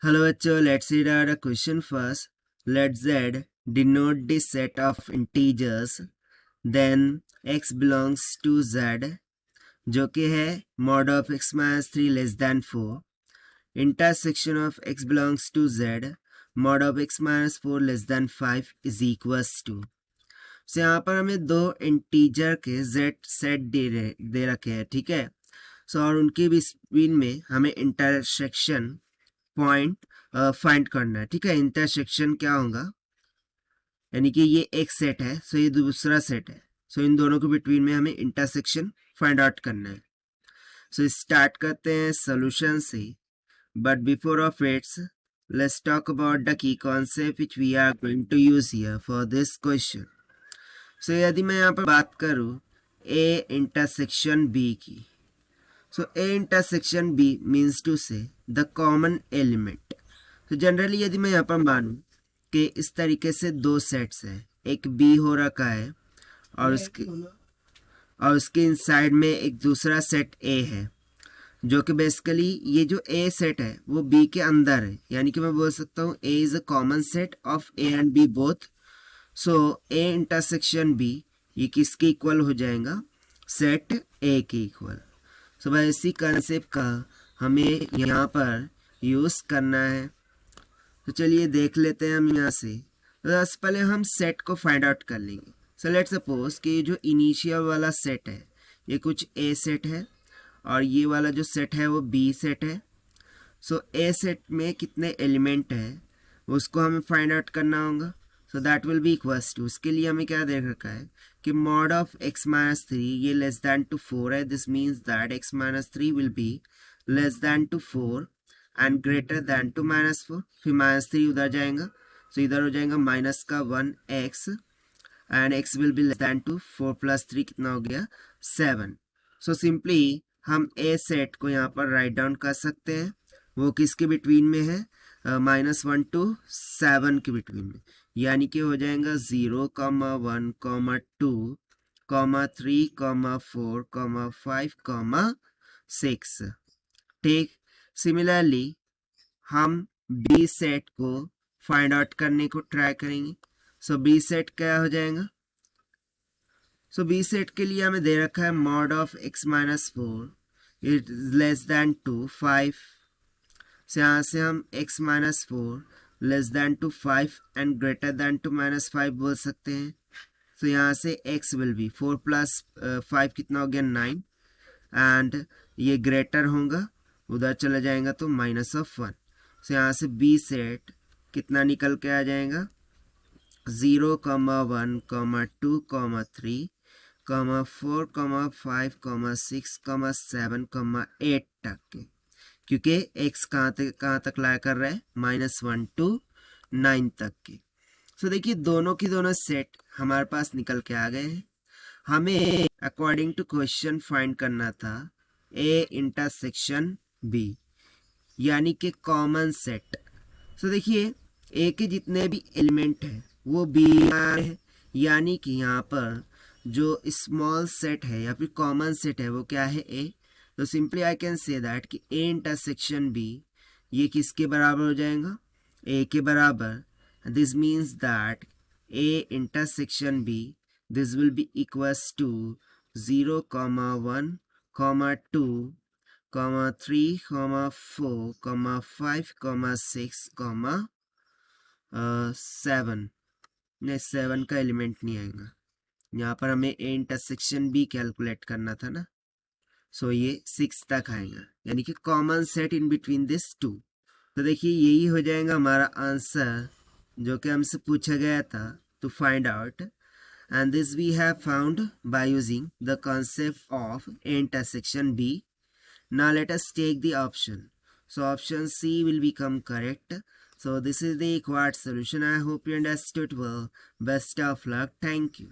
Hello बच्चों, let's read out a question first. Let Z denote the set of integers, then x belongs to Z, जो कि है mod of x minus 3 less than 4, intersection of x belongs to Z, mod of x minus 4 less than 5 is equals to. So यहाँ पर हमें दो integer के z set दे रखे हैं, ठीक है. सो और उनके बिटवीन में हमें इंटरसेक्शन पॉइंट फाइंड करना है, ठीक है. इंटरसेक्शन क्या होगा, यानी कि ये एक सेट है, सो ये दूसरा सेट है, सो इन दोनों के बिटवीन में हमें इंटरसेक्शन फाइंड आउट करना है. सो स्टार्ट करते हैं सॉल्यूशन से, but before of its let's talk about the key concept which we are going to use here for this question. So यदि मैं यहाँ पर बात करूँ ए इंटरसेक्शन बी की, so A intersection B means to say the common element. तो generally यदि मैं यहाँ पर मानूं कि इस तरीके से दो सेट्स हैं, एक B हो रखा है और उसके इनसाइड में एक दूसरा सेट A है, जो कि बेसिकली ये जो A सेट है वो B के अंदर है, यानी कि मैं बोल सकता हूँ A is a common set of A and B both. So A intersection B ये किसके इक्वल हो जाएगा, सेट A के इक्वल. तो भाई इसी कंसेप्ट का हमें यहाँ पर यूज़ करना है. तो चलिए देख लेते हैं हम यहाँ से. तो सबसे पहले हम सेट को फाइंड आउट कर लेंगे. सो लेट्स सपोज कि ये जो इनिशियल वाला सेट है ये कुछ ए सेट है और ये वाला जो सेट है वो बी सेट है. सो ए सेट में कितने एलिमेंट है उसको हमें फाइंड आउट करना होगा. So that will be equals to, उसके लिए हमें क्या दे रखा है कि मॉड ऑफ x माइनस 3 ये लेस दैन टू 4 है. This means that x minus 3 will be less than to 4 and greater than to minus 4. फिर माइनस 3 उधर जाएगा, सो इधर हो जाएगा माइनस का 1x and x will be less than to 4 plus 3 कितना हो गया 7. सो सिंपली हम a सेट को यहाँ पर राइट डाउन कर सकते हैं. वो किसके बिटवीन में है, -1 to 7 के बिटवीन में, यानी कि हो जाएगा 0, 1, 2, 3, 4, 5, 6. ठीक. सिमिलरली हम बी सेट को फाइंड आउट करने को ट्राई करेंगे. सो बी सेट क्या हो जाएगा, सो बी सेट के लिए हमें दे रखा है mod of x minus 4 it less than to 5. से यहाँ से हम x minus 4 less than to 5 and greater than to minus 5 बोल सकते हैं. तो यहाँ से x विल बी 4 प्लस 5 कितना हो गया 9 एंड ये ग्रेटर होगा, उधर चला जाएगा तो माइनस ऑफ 1. तो यहाँ से b सेट कितना निकल के आ जाएगा 0, 1, 2, 3, 4, 5, 6, 7, 8 तक के, क्योंकि x कहाँ तक लाया कर रहा है -1 to 9 तक के. सो देखिए दोनों की दोनों सेट हमारे पास निकल के आ गए हैं. हमें अकॉर्डिंग टू क्वेश्चन फाइंड करना था A इंटरसेक्शन B, यानी कि कॉमन सेट. सो देखिए A के जितने भी एलिमेंट हैं वो B है, यानी कि यहाँ पर जो स्मॉल सेट है या फिर कॉमन सेट है वो क्या है A. तो simply I can say that कि A इंटरसेक्शन B ये किसके बराबर हो जाएगा, A के बराबर. This means that A intersection B this will be equals to 0, 1, 2, 3, 4, 5, 6, 7. नहीं 7 का एलिमेंट नहीं आएगा, यहाँ पर हमें A इंटरसेक्शन B कैलकुलेट करना था ना. सो ये 6 तक आएगा, यानी कि common set in between this two. तो देखिए यही हो जाएगा हमारा आंसर जो कि हमसे पूछा गया था to find out. And this we have found by using the concept of A intersection B. Now let us take the option. So option C will become correct. So this is the required solution. I hope you understood well. Best of luck. Thank you.